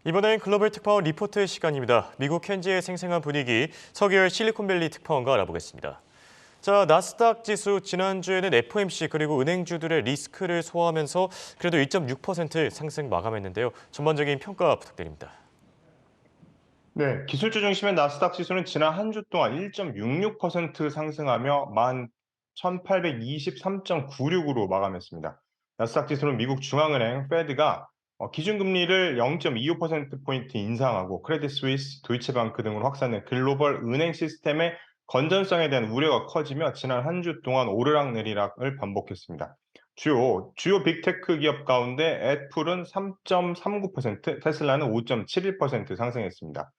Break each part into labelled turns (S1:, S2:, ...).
S1: 이번엔 글로벌 특파원 리포트 시간입니다. 미국 현지의 생생한 분위기, 서계열 실리콘밸리 특파원과 알아보겠습니다. 자, 나스닥 지수 지난주에는 FOMC 그리고 은행주들의 리스크를 소화하면서 그래도 1.6% 상승 마감했는데요. 전반적인 평가 부탁드립니다.
S2: 네, 기술주 중심의 나스닥 지수는 지난 한 주 동안 1.66% 상승하며 11,823.96으로 마감했습니다. 나스닥 지수는 미국 중앙은행 페드가 기준금리를 0.25%포인트 인상하고 크레딧 스위스, 도이체방크 등으로 확산된 글로벌 은행 시스템의 건전성에 대한 우려가 커지며 지난 한 주 동안 오르락내리락을 반복했습니다. 주요 빅테크 기업 가운데 애플은 3.39%, 테슬라는 5.71% 상승했습니다.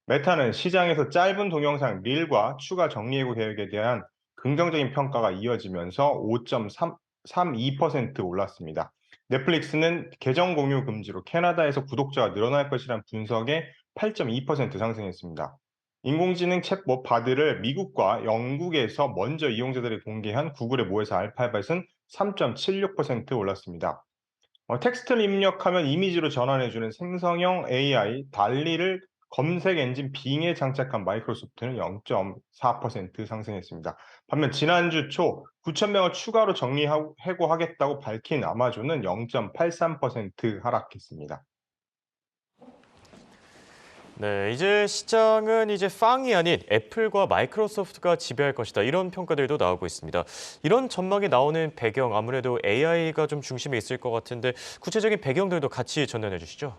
S2: 메타는 시장에서 짧은 동영상 릴과 추가 정리해고 계획에 대한 긍정적인 평가가 이어지면서 5.32% 올랐습니다. 넷플릭스는 계정 공유 금지로 캐나다에서 구독자가 늘어날 것이란 분석에 8.2% 상승했습니다. 인공지능 챗봇 바드를 미국과 영국에서 먼저 이용자들이 공개한 구글의 모회사 알파벳은 3.76% 올랐습니다. 텍스트를 입력하면 이미지로 전환해주는 생성형 AI 달리를 검색 엔진 빙에 장착한 마이크로소프트는 0.4% 상승했습니다. 반면 지난주 초 9천 명을 추가로 해고하겠다고 밝힌 아마존은 0.83% 하락했습니다.
S1: 네, 이제 시장은 이제 팡이 아닌 애플과 마이크로소프트가 지배할 것이다. 이런 평가들도 나오고 있습니다. 이런 전망이 나오는 배경, 아무래도 AI가 좀 중심에 있을 것 같은데 구체적인 배경들도 같이 전달해 주시죠.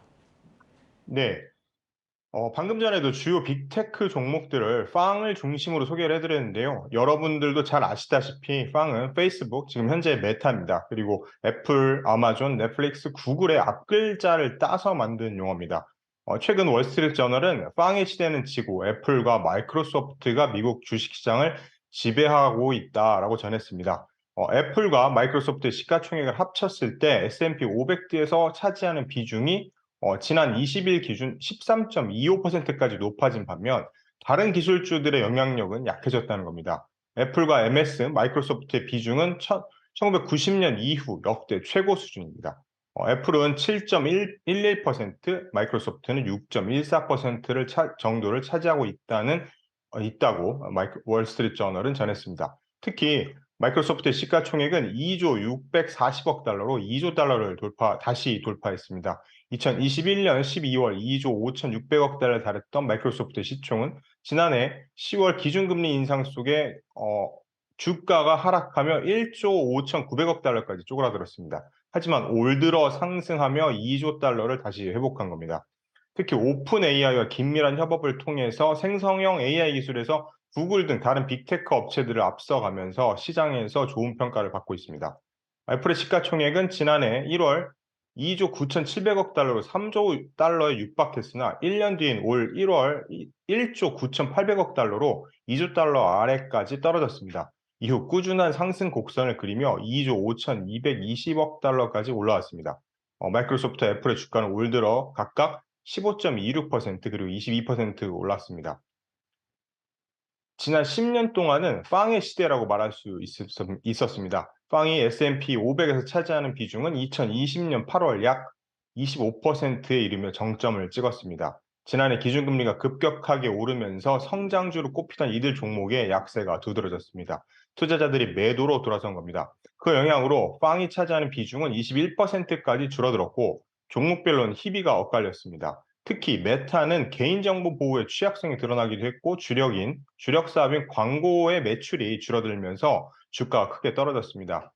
S2: 네. 방금 전에도 주요 빅테크 종목들을 팡을 중심으로 소개를 해드렸는데요. 여러분들도 잘 아시다시피 팡은 페이스북, 지금 현재 메타입니다. 그리고 애플, 아마존, 넷플릭스, 구글의 앞글자를 따서 만든 용어입니다. 최근 월스트리트 저널은 팡의 시대는 지고 애플과 마이크로소프트가 미국 주식시장을 지배하고 있다라고 전했습니다. 애플과 마이크로소프트의 시가총액을 합쳤을 때 S&P 500대에서 차지하는 비중이 지난 20일 기준 13.25%까지 높아진 반면 다른 기술주들의 영향력은 약해졌다는 겁니다. 애플과 MS, 마이크로소프트의 비중은 1990년 이후 역대 최고 수준입니다. 애플은 7.11%, 마이크로소프트는 6.14%를 정도를 차지하고 있다고 월스트리트 저널은 전했습니다. 특히 마이크로소프트의 시가총액은 2조 640억 달러로 2조 달러를 다시 돌파했습니다. 2021년 12월 2조 5,600억 달러에 달했던 마이크로소프트의 시총은 지난해 10월 기준금리 인상 속에 주가가 하락하며 1조 5,900억 달러까지 쪼그라들었습니다. 하지만 올 들어 상승하며 2조 달러를 다시 회복한 겁니다. 특히 오픈 AI와 긴밀한 협업을 통해서 생성형 AI 기술에서 구글 등 다른 빅테크 업체들을 앞서가면서 시장에서 좋은 평가를 받고 있습니다. 애플의 시가총액은 지난해 1월 2조 9,700억 달러로 3조 달러에 육박했으나 1년 뒤인 올 1월 1조 9,800억 달러로 2조 달러 아래까지 떨어졌습니다. 이후 꾸준한 상승 곡선을 그리며 2조 5,220억 달러까지 올라왔습니다. 마이크로소프트, 애플의 주가는 올 들어 각각 15.26% 그리고 22% 올랐습니다. 지난 10년 동안은 팡의 시대라고 말할 수 있었습니다. 팡이 S&P 500에서 차지하는 비중은 2020년 8월 약 25%에 이르며 정점을 찍었습니다. 지난해 기준금리가 급격하게 오르면서 성장주로 꼽히던 이들 종목의 약세가 두드러졌습니다. 투자자들이 매도로 돌아선 겁니다. 그 영향으로 팡이 차지하는 비중은 21%까지 줄어들었고 종목별로는 희비가 엇갈렸습니다. 특히 메타는 개인정보 보호의 취약성이 드러나기도 했고 주력 사업인 광고의 매출이 줄어들면서 주가가 크게 떨어졌습니다.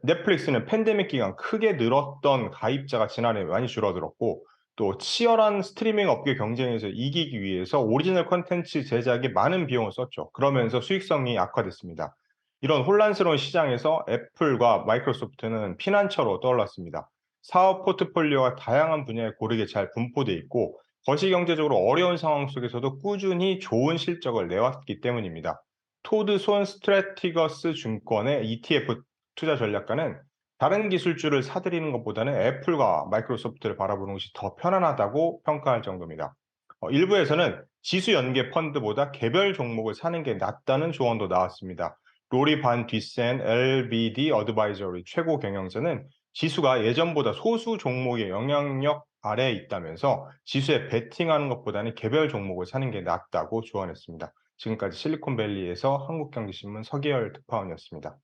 S2: 넷플릭스는 팬데믹 기간 크게 늘었던 가입자가 지난해 많이 줄어들었고 또 치열한 스트리밍 업계 경쟁에서 이기기 위해서 오리지널 콘텐츠 제작에 많은 비용을 썼죠. 그러면서 수익성이 악화됐습니다. 이런 혼란스러운 시장에서 애플과 마이크로소프트는 피난처로 떠올랐습니다. 사업 포트폴리오가 다양한 분야에 고르게 잘 분포돼 있고 거시경제적으로 어려운 상황 속에서도 꾸준히 좋은 실적을 내왔기 때문입니다. 토드 손 스트래티거스 증권의 ETF 투자 전략가는 다른 기술주를 사들이는 것보다는 애플과 마이크로소프트를 바라보는 것이 더 편안하다고 평가할 정도입니다. 일부에서는 지수 연계 펀드보다 개별 종목을 사는 게 낫다는 조언도 나왔습니다. 로리 반 뒤센 LBD 어드바이저리 최고 경영자는 지수가 예전보다 소수 종목의 영향력 아래에 있다면서 지수에 베팅하는 것보다는 개별 종목을 사는 게 낫다고 조언했습니다. 지금까지 실리콘밸리에서 한국경제신문 서기열 특파원이었습니다.